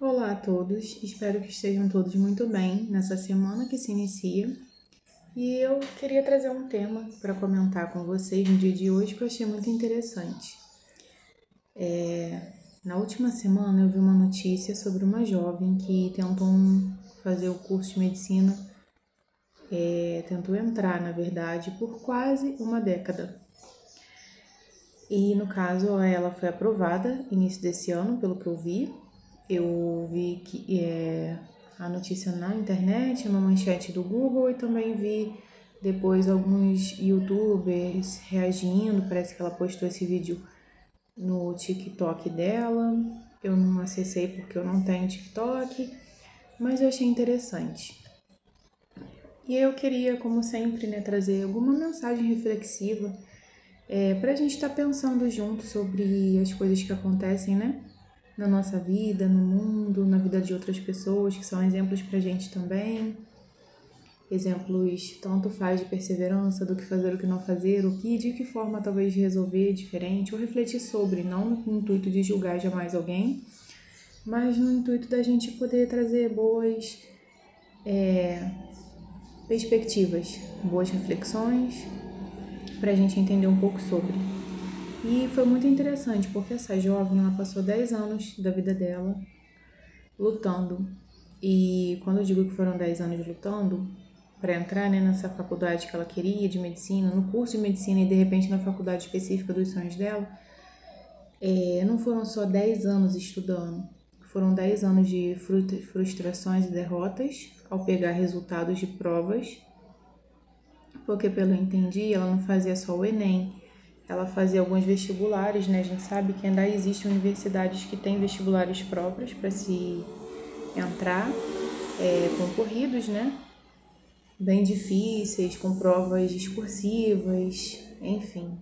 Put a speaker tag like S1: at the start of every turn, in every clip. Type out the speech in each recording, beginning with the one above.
S1: Olá a todos, espero que estejam todos muito bem nessa semana que se inicia. E eu queria trazer um tema para comentar com vocês no dia de hoje que eu achei muito interessante. Na última semana eu vi uma notícia sobre uma jovem que tentou fazer o curso de medicina, tentou entrar, na verdade, por quase uma década. E no caso ela foi aprovada início desse ano, pelo que eu vi. Eu vi que a notícia na internet, uma manchete do Google, e também vi depois alguns youtubers reagindo. Parece que ela postou esse vídeo no TikTok dela. Eu não acessei porque eu não tenho TikTok, mas eu achei interessante. E eu queria, como sempre, trazer alguma mensagem reflexiva para a gente estar pensando junto sobre as coisas que acontecem, na nossa vida, no mundo, na vida de outras pessoas, que são exemplos pra gente também. Exemplos tanto faz de perseverança, do que fazer, o que não fazer, de que forma talvez resolver diferente, ou refletir sobre, não no intuito de julgar jamais alguém, mas no intuito da gente poder trazer boas perspectivas, boas reflexões, pra gente entender um pouco sobre. E foi muito interessante, porque essa jovem, ela passou 10 anos da vida dela lutando. E quando eu digo que foram 10 anos lutando para entrar nessa faculdade que ela queria de medicina, no curso de medicina e de repente na faculdade específica dos sonhos dela, não foram só 10 anos estudando, foram 10 anos de frustrações e derrotas ao pegar resultados de provas, porque pelo que eu entendi, ela não fazia só o Enem, ela fazia alguns vestibulares, A gente sabe que ainda existem universidades que têm vestibulares próprios para se entrar, concorridos, Bem difíceis, com provas discursivas, enfim.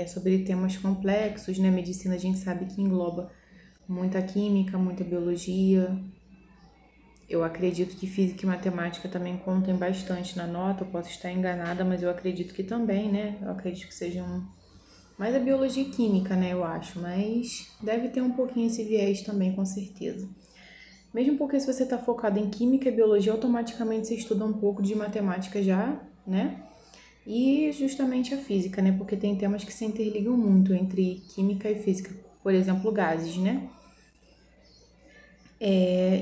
S1: Sobre temas complexos, Medicina a gente sabe que engloba muita química, muita biologia. Eu acredito que física e matemática também contem bastante na nota, eu posso estar enganada, mas eu acredito que também, Eu acredito que sejam mais a biologia e química, eu acho, mas deve ter um pouquinho esse viés também, com certeza. Mesmo porque se você está focado em química e biologia, automaticamente você estuda um pouco de matemática já, E justamente a física, Porque tem temas que se interligam muito entre química e física, por exemplo, gases,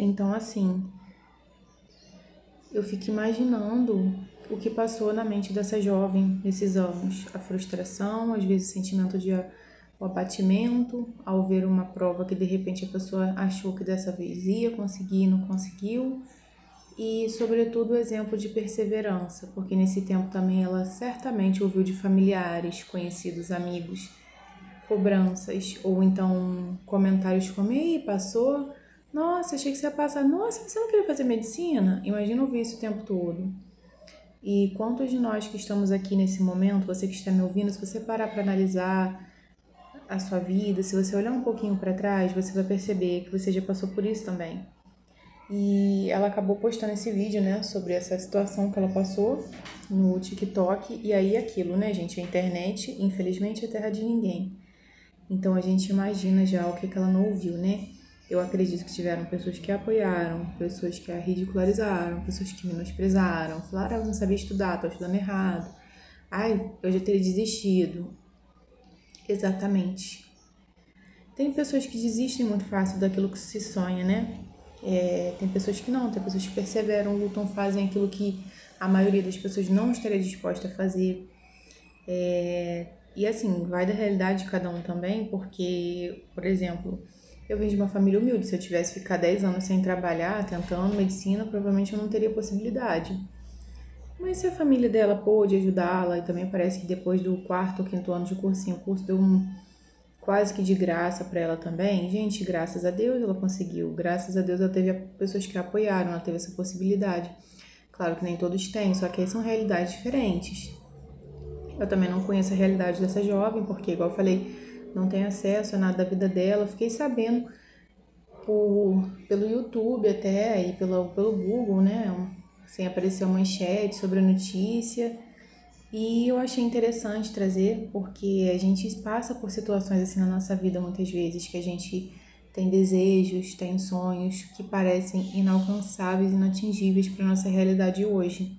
S1: Então, assim, eu fico imaginando o que passou na mente dessa jovem nesses anos. A frustração, às vezes o sentimento de o abatimento ao ver uma prova que de repente a pessoa achou que dessa vez ia conseguir e não conseguiu. E, sobretudo, o exemplo de perseverança, porque nesse tempo também ela certamente ouviu de familiares, conhecidos, amigos, cobranças, ou então comentários como: "Ei, passou? Nossa, achei que você ia passar. Nossa, você não queria fazer medicina?" Imagina ouvir isso o tempo todo. E quantos de nós que estamos aqui nesse momento, você que está me ouvindo, se você parar para analisar a sua vida, se você olhar um pouquinho para trás, você vai perceber que você já passou por isso também. E ela acabou postando esse vídeo, sobre essa situação que ela passou no TikTok. E aí aquilo, gente? A internet, infelizmente, é terra de ninguém. Então a gente imagina já o que ela não ouviu, Eu acredito que tiveram pessoas que a apoiaram, pessoas que a ridicularizaram, pessoas que menosprezaram, falaram: "Eu não sabia estudar, tô estudando errado. Ai, eu já teria desistido." Exatamente. Tem pessoas que desistem muito fácil daquilo que se sonha, Tem pessoas que não, tem pessoas que perseveram, lutam, fazem aquilo que a maioria das pessoas não estaria disposta a fazer. E assim, vai da realidade de cada um também, porque, por exemplo, eu vim de uma família humilde. Se eu tivesse ficado 10 anos sem trabalhar, tentando medicina, provavelmente eu não teria possibilidade. Mas se a família dela pôde ajudá-la, e também parece que depois do 4º ou 5º ano de cursinho, o curso deu quase que de graça para ela também. Gente, graças a Deus ela conseguiu. Graças a Deus ela teve pessoas que a apoiaram, ela teve essa possibilidade. Claro que nem todos têm, só que aí são realidades diferentes. Eu também não conheço a realidade dessa jovem, porque, igual eu falei, não tenho acesso a nada da vida dela. Eu fiquei sabendo pelo YouTube até, e pelo Google, sem aparecer uma manchete sobre a notícia. E eu achei interessante trazer, porque a gente passa por situações assim na nossa vida muitas vezes, que a gente tem desejos, tem sonhos que parecem inalcançáveis, inatingíveis para nossa realidade hoje.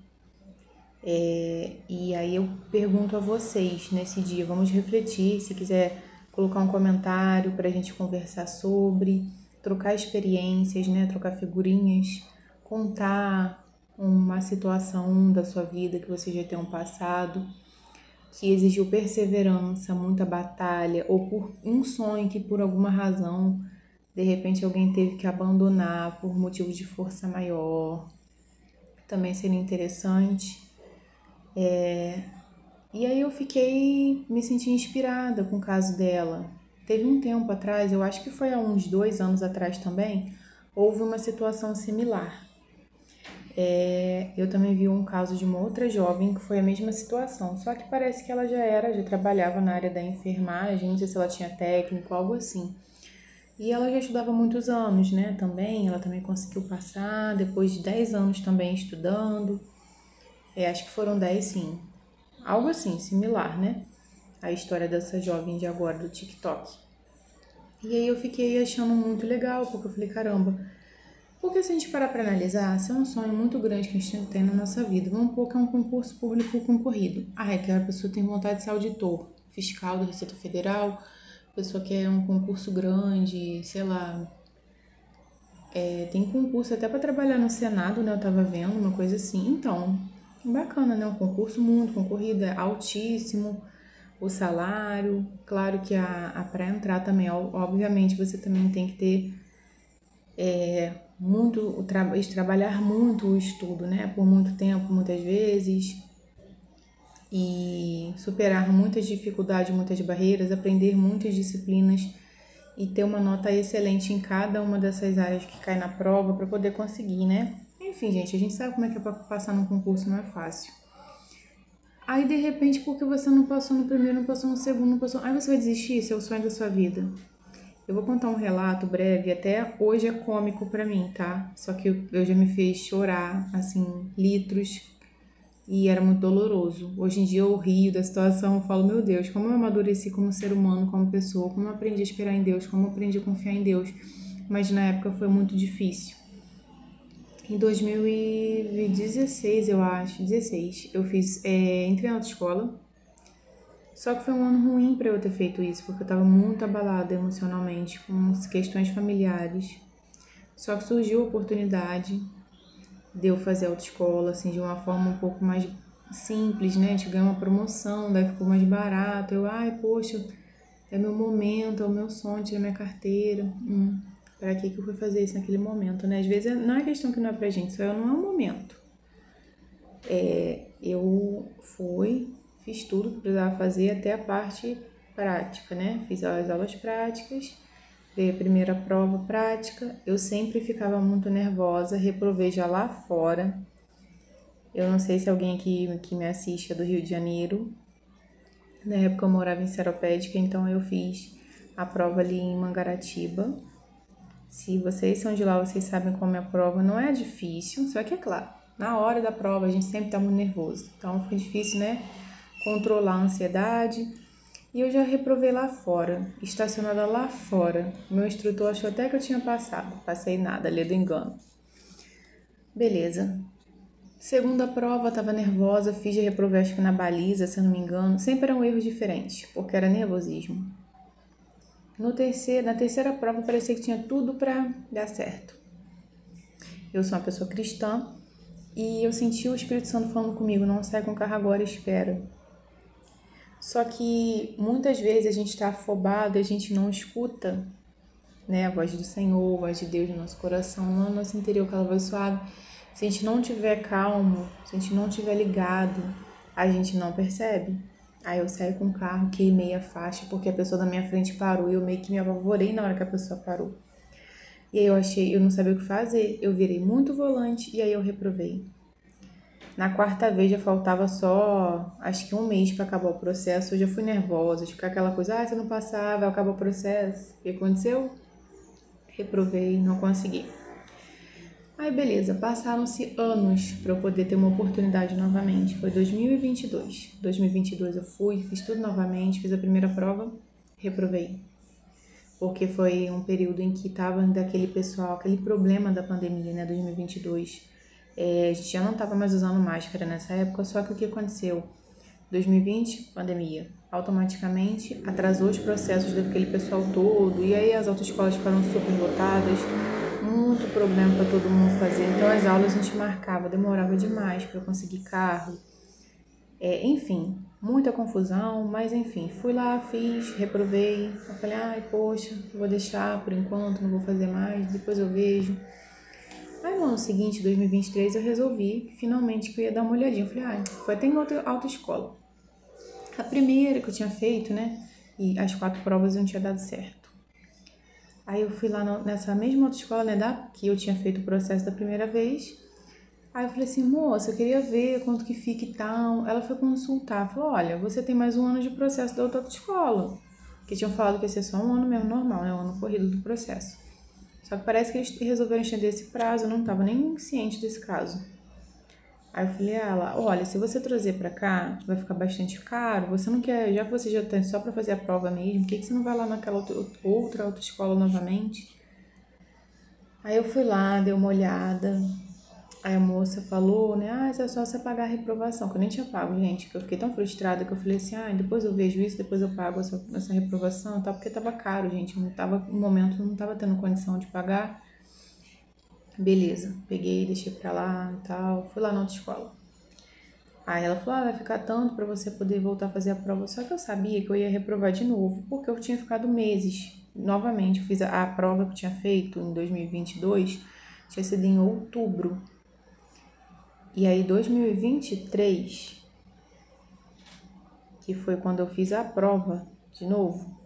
S1: E aí eu pergunto a vocês nesse dia, vamos refletir, se quiser colocar um comentário para a gente conversar sobre, trocar experiências, né? Trocar figurinhas, contar uma situação da sua vida que você já tenha passado, que exigiu perseverança, muita batalha, ou por um sonho que por alguma razão, de repente alguém teve que abandonar por motivo de força maior. Também seria interessante. E aí eu me senti inspirada com o caso dela. Teve um tempo atrás, eu acho que foi há uns 2 anos atrás também, houve uma situação similar. Eu também vi um caso de uma outra jovem que foi a mesma situação, só que parece que ela já trabalhava na área da enfermagem, não sei se ela tinha técnico, algo assim. E ela já estudava há muitos anos, né, também, ela também conseguiu passar, depois de 10 anos também estudando, acho que foram 10 sim, algo assim, similar, né, a história dessa jovem de agora do TikTok. E aí eu fiquei achando muito legal, porque eu falei, caramba, porque se a gente parar para analisar, se é um sonho muito grande que a gente tem na nossa vida, vamos supor que é um concurso público concorrido. Que a pessoa tem vontade de ser auditor, fiscal da Receita Federal, a pessoa quer um concurso grande, sei lá, tem concurso até para trabalhar no Senado, né? Eu tava vendo uma coisa assim. Então, bacana, né? Um concurso muito concorrido, é altíssimo o salário. Claro que para entrar também, obviamente, você também tem que ter trabalhar muito o estudo, né? Por muito tempo, muitas vezes. E superar muitas dificuldades, muitas barreiras, aprender muitas disciplinas e ter uma nota excelente em cada uma dessas áreas que cai na prova para poder conseguir, né? Enfim, gente, a gente sabe como é que é para passar num concurso, não é fácil. Aí, de repente, porque você não passou no primeiro, não passou no segundo, não passou... Aí você vai desistir, esse é o sonho da sua vida. Eu vou contar um relato breve, até hoje é cômico pra mim, tá? Só que eu já me fez chorar, assim, litros, e era muito doloroso. Hoje em dia eu rio da situação, eu falo, meu Deus, como eu amadureci como ser humano, como pessoa, como eu aprendi a esperar em Deus, como eu aprendi a confiar em Deus. Mas na época foi muito difícil. Em 2016, eu acho, 16, eu entrei na autoescola. Só que foi um ano ruim para eu ter feito isso, porque eu tava muito abalada emocionalmente com questões familiares. Só que surgiu a oportunidade de eu fazer autoescola, assim, de uma forma um pouco mais simples, né? A gente ganhou uma promoção, daí ficou mais barato. Poxa, é meu momento, é o meu sonho, tirar minha carteira. Pra que eu fui fazer isso naquele momento, né? Às vezes não é questão que não é pra gente, só não é o momento. Eu fiz tudo que precisava fazer, até a parte prática, né? Fiz as aulas práticas, veio a primeira prova prática. Eu sempre ficava muito nervosa, reprovei já lá fora. Eu não sei se alguém aqui que me assiste é do Rio de Janeiro. Na época eu morava em Seropédica, então eu fiz a prova ali em Mangaratiba. Se vocês são de lá, vocês sabem como é a prova. Não é difícil, só que é claro, na hora da prova a gente sempre tá muito nervoso. Então fica difícil, né? Controlar a ansiedade. E eu já reprovei lá fora, estacionada lá fora. Meu instrutor achou até que eu tinha passado. Passei nada, lê do engano. Beleza. Segunda prova, tava nervosa, fiz e reprovei acho que na baliza, se eu não me engano. Sempre eram erros diferentes, porque era nervosismo. Na terceira prova, parecia que tinha tudo pra dar certo. Eu sou uma pessoa cristã e eu senti o Espírito Santo falando comigo, não sai com o carro agora, espera. Só que muitas vezes a gente está afobado e a gente não escuta, né, a voz do Senhor, a voz de Deus no nosso coração, no nosso interior, aquela voz suave. Se a gente não tiver calmo, se a gente não tiver ligado, a gente não percebe. Aí eu saí com o carro, queimei a faixa porque a pessoa da minha frente parou e eu meio que me apavorei na hora que a pessoa parou. E aí eu não sabia o que fazer, eu virei muito volante e aí eu reprovei. Na quarta vez já faltava só, acho que 1 mês para acabar o processo. Eu já fui nervosa, de ficar aquela coisa, se eu não passar, vai acabar o processo. O que aconteceu? Reprovei, não consegui. Aí beleza, passaram-se anos para eu poder ter uma oportunidade novamente. Foi 2022. 2022 eu fiz tudo novamente, fiz a primeira prova, reprovei. porque foi um período em que tava daquele pessoal, aquele problema da pandemia, né, 2022. A gente já não tava mais usando máscara nessa época, só que o que aconteceu? 2020, pandemia, automaticamente atrasou os processos daquele pessoal todo, e aí as autoescolas ficaram super lotadas, muito problema para todo mundo fazer, então as aulas a gente marcava, demorava demais para conseguir carro, enfim, muita confusão, mas enfim, fui lá, fiz, reprovei, eu falei, ai, poxa, vou deixar por enquanto, não vou fazer mais, depois eu vejo. Aí no ano seguinte, 2023, eu resolvi finalmente que eu ia dar uma olhadinha, eu falei, foi até em outra autoescola. A primeira que eu tinha feito, né, e as 4 provas não tinha dado certo. Aí eu fui lá nessa mesma autoescola, né, que eu tinha feito o processo da primeira vez. Aí eu falei assim, moça, eu queria ver quanto que fica e tal. Ela foi consultar, falou, olha, você tem mais um ano de processo da outra autoescola. Que tinham falado que ia ser só um ano mesmo, normal, né, um ano corrido do processo. Só que parece que eles resolveram estender esse prazo, eu não estava nem ciente desse caso. Aí eu falei a ela, olha, se você trazer pra cá, vai ficar bastante caro, você não quer, já que você já tem só pra fazer a prova mesmo, por que você não vai lá naquela outra autoescola novamente? Aí eu fui lá, dei uma olhada, aí a moça falou, né, isso é só você pagar a reprovação, que eu nem tinha pago, gente, que eu fiquei tão frustrada que eu falei assim, depois eu vejo isso, depois eu pago essa reprovação e tal, porque tava caro, gente, no momento eu não tava tendo condição de pagar. Beleza, peguei, deixei pra lá e tal, fui lá na autoescola. Aí ela falou, vai ficar tanto pra você poder voltar a fazer a prova. Só que eu sabia que eu ia reprovar de novo, porque eu tinha ficado meses. Novamente, eu fiz a prova que eu tinha feito em 2022, tinha sido em outubro. E aí, 2023, que foi quando eu fiz a prova de novo,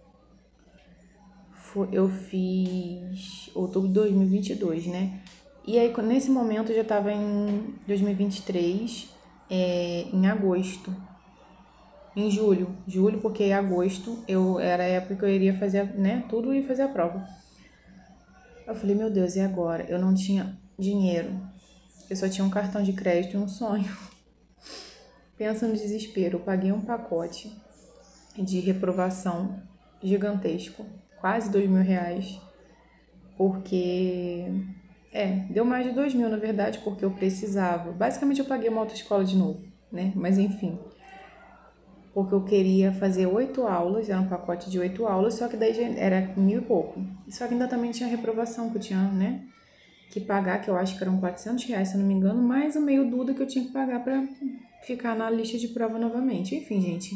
S1: eu fiz outubro de 2022, né? E aí, nesse momento, eu já tava em 2023, em agosto. Em julho, porque em agosto era a época que eu iria fazer, né, tudo e fazer a prova. Eu falei, meu Deus, e agora? Eu não tinha dinheiro. Eu só tinha um cartão de crédito e um sonho. Pensa no desespero, eu paguei um pacote de reprovação gigantesco, quase R$ 2.000, porque... deu mais de 2.000, na verdade, porque eu precisava. Basicamente, eu paguei uma autoescola de novo, né? Mas, enfim, porque eu queria fazer 8 aulas, era um pacote de 8 aulas, só que daí já era 1.000 e pouco. Só que ainda também tinha reprovação que eu tinha, né, que pagar, que eu acho que eram R$ 400, se eu não me engano, mais o meio Duda que eu tinha que pagar pra ficar na lista de prova novamente. Enfim, gente,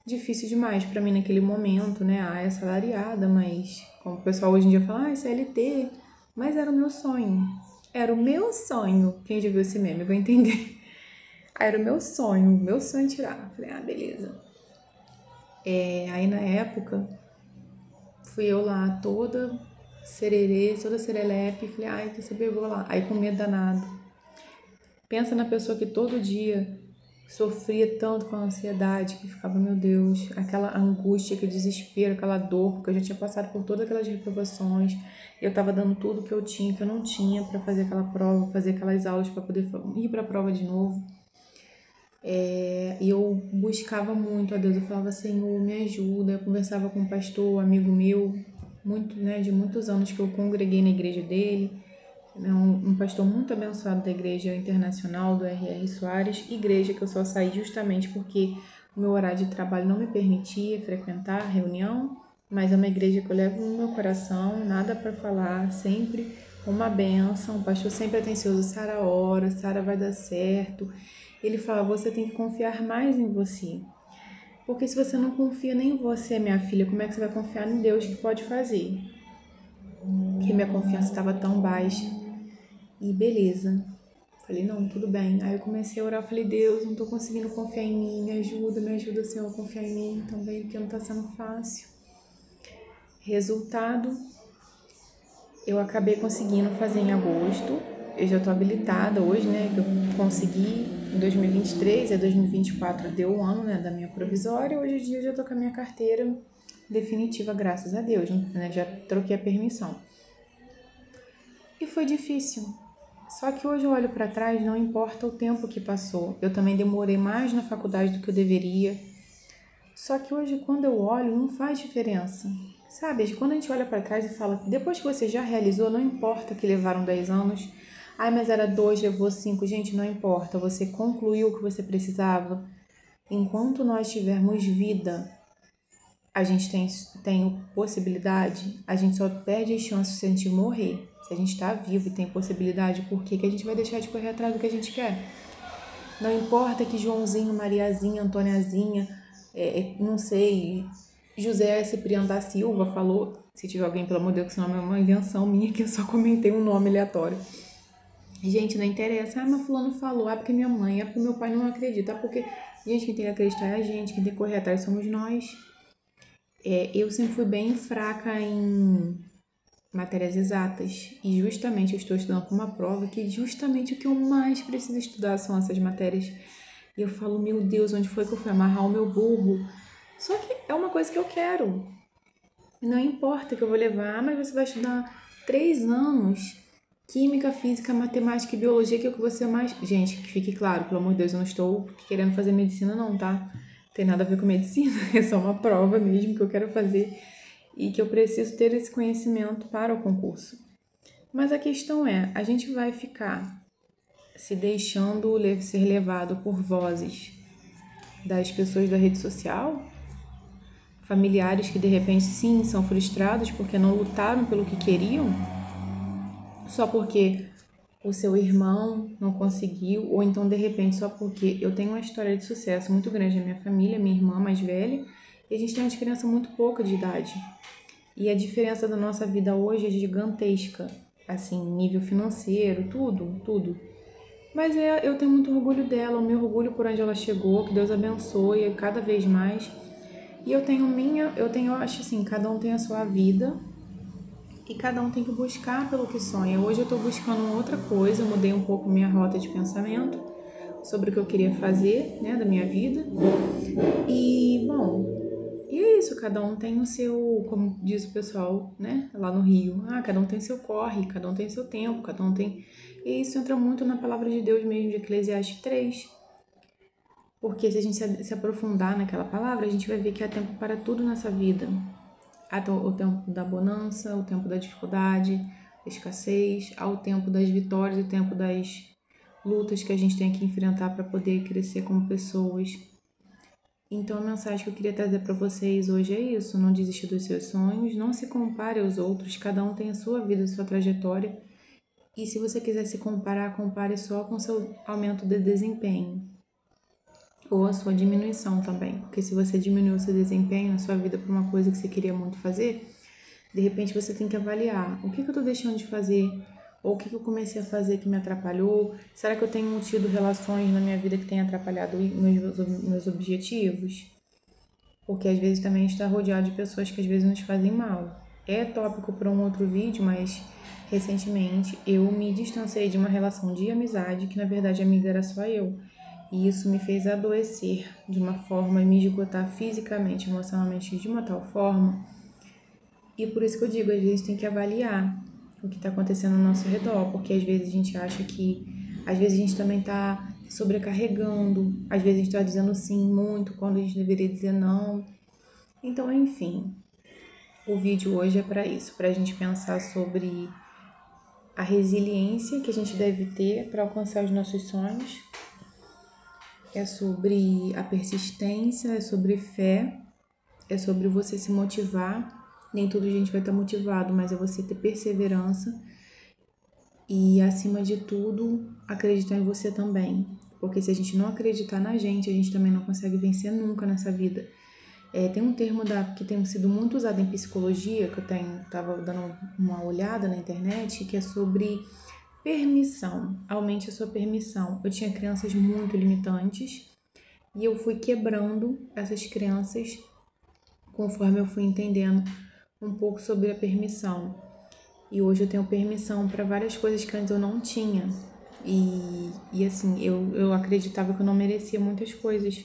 S1: difícil demais pra mim naquele momento, né, é assalariada, mas como o pessoal hoje em dia fala, CLT, mas era o meu sonho. Era o meu sonho. Quem já viu esse meme vai entender. Era o meu sonho tirar. Falei, beleza. Aí na época, fui eu lá toda sererê, toda serelepe, falei, quer saber, eu vou lá. Aí com medo danado. Pensa na pessoa que todo dia sofria tanto com a ansiedade, que ficava, meu Deus, aquela angústia, aquele desespero, aquela dor, porque eu já tinha passado por todas aquelas reprovações, eu tava dando tudo que eu tinha, que eu não tinha pra fazer aquela prova, fazer aquelas aulas pra poder ir pra prova de novo. E eu buscava muito a Deus, eu falava, Senhor, me ajuda. Eu conversava com um pastor, amigo meu, de muitos anos que eu congreguei na igreja dele, um pastor muito abençoado da Igreja Internacional, do R.R. Soares, igreja que eu só saí justamente porque o meu horário de trabalho não me permitia frequentar a reunião, mas é uma igreja que eu levo no meu coração, nada para falar, sempre uma bênção, o pastor sempre atencioso, Sara ora, Sara vai dar certo. Ele fala, você tem que confiar mais em você. Porque se você não confia nem em você, minha filha, como é que você vai confiar em Deus que pode fazer? Que minha confiança estava tão baixa. E beleza. Falei, não, tudo bem. Aí eu comecei a orar, falei, Deus, não tô conseguindo confiar em mim, me ajuda, Senhor, a confiar em mim também, porque não tá sendo fácil. Resultado, eu acabei conseguindo fazer em agosto. Eu já tô habilitada hoje, né, que eu consegui em 2023, 2024 deu um ano, né, da minha provisória. Hoje em dia eu já tô com a minha carteira definitiva, graças a Deus, né, já troquei a permissão. E foi difícil. Só que hoje eu olho para trás, não importa o tempo que passou. Eu também demorei mais na faculdade do que eu deveria. Só que hoje, quando eu olho, não faz diferença. Sabe, quando a gente olha pra trás e fala que depois que você já realizou, não importa que levaram 10 anos, ai, mas era 2, levou 5, gente, não importa, você concluiu o que você precisava. Enquanto nós tivermos vida, a gente tem possibilidade, a gente só perde as chances se a gente morrer. Se a gente tá vivo e tem possibilidade, por que a gente vai deixar de correr atrás do que a gente quer? Não importa que Joãozinho, Mariazinha, Antoniazinha, não sei, José Cipriano da Silva falou, se tiver alguém, pelo amor de Deus, que esse nome é uma invenção minha, que eu só comentei um nome aleatório. Gente, não interessa, mas fulano falou, porque minha mãe, porque meu pai não acredita, porque, gente, quem tem que acreditar é a gente, quem tem que correr atrás somos nós. Eu sempre fui bem fraca em matérias exatas, e justamente eu estou estudando para uma prova que justamente o que eu mais preciso estudar são essas matérias. E eu falo, meu Deus, onde foi que eu fui amarrar o meu burro? Só que é uma coisa que eu quero. Não importa que eu vou levar, mas você vai estudar 3 anos. Química, física, matemática e biologia, que é o que você mais... Gente, que fique claro, pelo amor de Deus, eu não estou querendo fazer medicina não, tá? Não tem nada a ver com medicina, é só uma prova mesmo que eu quero fazer e que eu preciso ter esse conhecimento para o concurso. Mas a questão é, a gente vai ficar se deixando ser levado por vozes das pessoas da rede social? Familiares que de repente sim são frustrados porque não lutaram pelo que queriam? Só porque o seu irmão não conseguiu, ou então de repente só porque eu tenho uma história de sucesso muito grande na minha família, minha irmã mais velha, e a gente tem uma diferença muito pouca de idade. E a diferença da nossa vida hoje é gigantesca, assim, nível financeiro, tudo. Mas eu tenho muito orgulho dela, o meu orgulho por onde ela chegou, que Deus abençoe cada vez mais. E eu acho assim, cada um tem a sua vida e cada um tem que buscar pelo que sonha. Hoje eu tô buscando outra coisa, eu mudei um pouco minha rota de pensamento sobre o que eu queria fazer, né, da minha vida. E, bom, e é isso, cada um tem o seu, como diz o pessoal, né, lá no Rio, cada um tem seu corre, cada um tem seu tempo, cada um tem... E isso entra muito na palavra de Deus mesmo, de Eclesiastes 3. Porque se a gente se aprofundar naquela palavra, a gente vai ver que há tempo para tudo nessa vida. Há o tempo da bonança, o tempo da dificuldade, da escassez, há o tempo das vitórias, o tempo das lutas que a gente tem que enfrentar para poder crescer como pessoas. Então a mensagem que eu queria trazer para vocês hoje é isso: não desista dos seus sonhos, não se compare aos outros, cada um tem a sua vida, a sua trajetória. E se você quiser se comparar, compare só com o seu aumento de desempenho. Ou a sua diminuição também. Porque se você diminuiu o seu desempenho na sua vida por uma coisa que você queria muito fazer, de repente você tem que avaliar. O que eu tô deixando de fazer? Ou o que eu comecei a fazer que me atrapalhou? Será que eu tenho tido relações na minha vida que têm atrapalhado meus objetivos? Porque às vezes também a gente está rodeado de pessoas que às vezes nos fazem mal. É tópico para um outro vídeo, mas recentemente eu me distanciei de uma relação de amizade que na verdade a amiga era só eu. E isso me fez adoecer de uma forma e me esgotar fisicamente, emocionalmente de uma tal forma. E por isso que eu digo, às vezes tem que avaliar o que está acontecendo ao nosso redor, porque às vezes a gente acha que... Às vezes a gente também está sobrecarregando, às vezes a gente está dizendo sim muito quando a gente deveria dizer não. Então, enfim, o vídeo hoje é para isso, para a gente pensar sobre a resiliência que a gente deve ter para alcançar os nossos sonhos. É sobre a persistência, é sobre fé, é sobre você se motivar. Nem todo a gente vai estar motivado, mas é você ter perseverança e, acima de tudo, acreditar em você também. Porque se a gente não acreditar na gente, a gente também não consegue vencer nunca nessa vida. Tem um termo que tem sido muito usado em psicologia, que eu estava dando uma olhada na internet, que é sobre permissão. Aumente a sua permissão. Eu tinha crenças muito limitantes e eu fui quebrando essas crenças conforme eu fui entendendo um pouco sobre a permissão. E hoje eu tenho permissão para várias coisas que antes eu não tinha. E assim, eu acreditava que eu não merecia muitas coisas.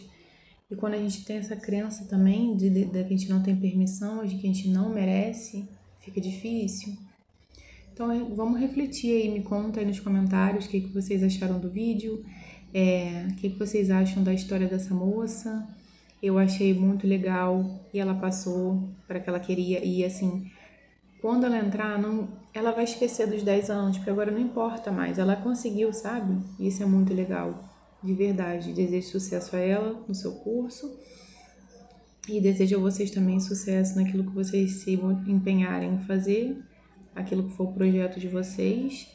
S1: E quando a gente tem essa crença também de que a gente não tem permissão, de que a gente não merece, fica difícil. Então vamos refletir aí, me conta aí nos comentários o que vocês acharam do vídeo, o que vocês acham da história dessa moça. Eu achei muito legal e ela passou para que ela queria. E assim, quando ela entrar, não, ela vai esquecer dos 10 anos, porque agora não importa mais. Ela conseguiu, sabe? Isso é muito legal, de verdade. Desejo sucesso a ela no seu curso e desejo a vocês também sucesso naquilo que vocês se empenharem em fazer, aquilo que for o projeto de vocês.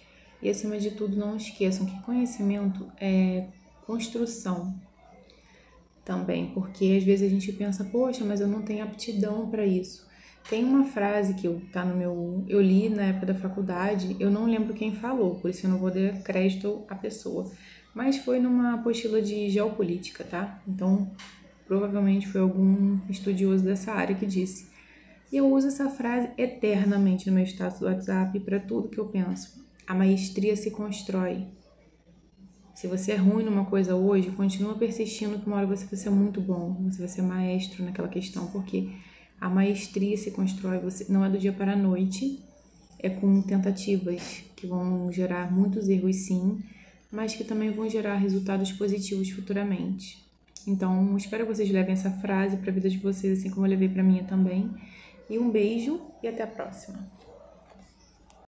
S1: E acima de tudo, não esqueçam que conhecimento é construção também, porque às vezes a gente pensa, poxa, mas eu não tenho aptidão para isso. Tem uma frase que eu li na época da faculdade, eu não lembro quem falou, por isso eu não vou dar crédito à pessoa, mas foi numa apostila de geopolítica, tá? Então, provavelmente foi algum estudioso dessa área que disse. E eu uso essa frase eternamente no meu status do WhatsApp para tudo que eu penso. A maestria se constrói. Se você é ruim numa coisa hoje, continua persistindo que uma hora você vai ser muito bom, você vai ser maestro naquela questão, porque a maestria se constrói, você não é do dia para a noite, é com tentativas que vão gerar muitos erros sim, mas que também vão gerar resultados positivos futuramente. Então, espero que vocês levem essa frase para a vida de vocês, assim como eu levei para a minha também. E um beijo e até a próxima.